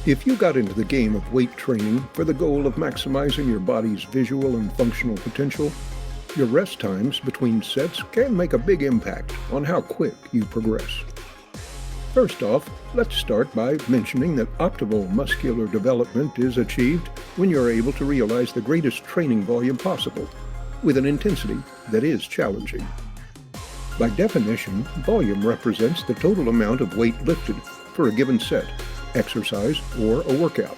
If you got into the game of weight training for the goal of maximizing your body's visual and functional potential, your rest times between sets can make a big impact on how quick you progress. First off, let's start by mentioning that optimal muscular development is achieved when you're able to realize the greatest training volume possible, with an intensity that is challenging. By definition, volume represents the total amount of weight lifted for a given set, exercise, or a workout.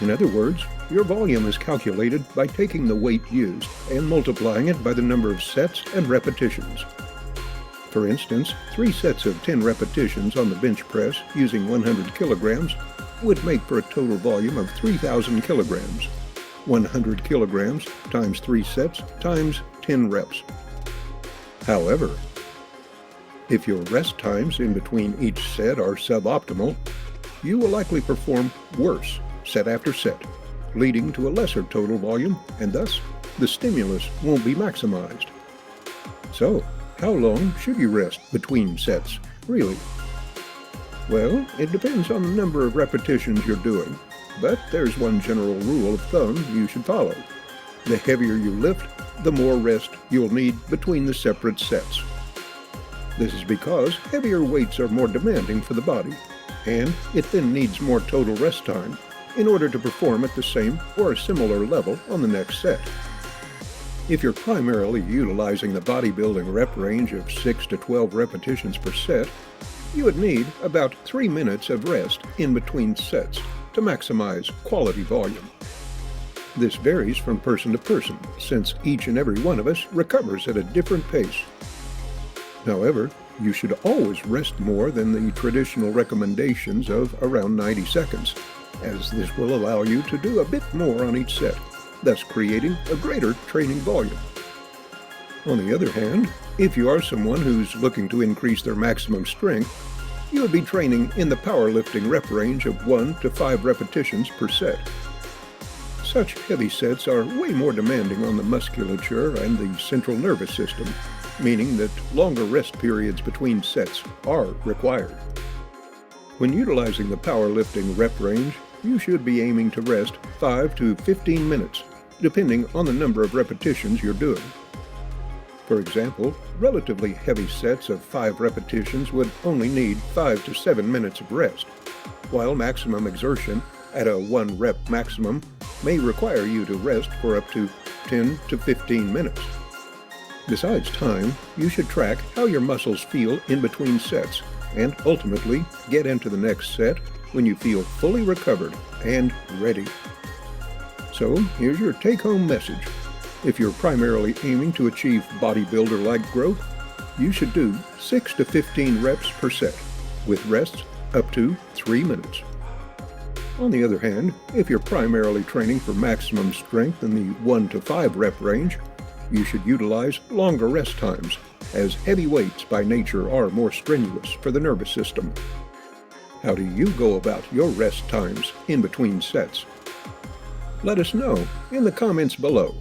In other words, your volume is calculated by taking the weight used and multiplying it by the number of sets and repetitions. For instance, 3 sets of 10 repetitions on the bench press using 100 kilograms would make for a total volume of 3,000 kilograms. 100 kilograms times 3 sets times 10 reps. However, if your rest times in between each set are suboptimal, you will likely perform worse set after set, leading to a lesser total volume, and thus the stimulus won't be maximized. So, how long should you rest between sets, really? Well, it depends on the number of repetitions you're doing, but there's one general rule of thumb you should follow. The heavier you lift, the more rest you'll need between the separate sets. This is because heavier weights are more demanding for the body, and it then needs more total rest time in order to perform at the same or a similar level on the next set. If you're primarily utilizing the bodybuilding rep range of 6 to 12 repetitions per set, you would need about 3 minutes of rest in between sets to maximize quality volume. This varies from person to person, since each and every one of us recovers at a different pace. However, you should always rest more than the traditional recommendations of around 90 seconds, as this will allow you to do a bit more on each set, thus creating a greater training volume. On the other hand, if you are someone who's looking to increase their maximum strength, you would be training in the powerlifting rep range of 1 to 5 repetitions per set. Such heavy sets are way more demanding on the musculature and the central nervous system, meaning that longer rest periods between sets are required. When utilizing the powerlifting rep range, you should be aiming to rest 5 to 15 minutes, depending on the number of repetitions you're doing. For example, relatively heavy sets of 5 repetitions would only need 5 to 7 minutes of rest, while maximum exertion at a 1 rep maximum may require you to rest for up to 10 to 15 minutes. Besides time, you should track how your muscles feel in between sets, and ultimately get into the next set when you feel fully recovered and ready. So here's your take-home message. If you're primarily aiming to achieve bodybuilder-like growth, you should do 6 to 15 reps per set, with rests up to 3 minutes. On the other hand, if you're primarily training for maximum strength in the 1 to 5 rep range, you should utilize longer rest times, as heavy weights by nature are more strenuous for the nervous system. How do you go about your rest times in between sets? Let us know in the comments below.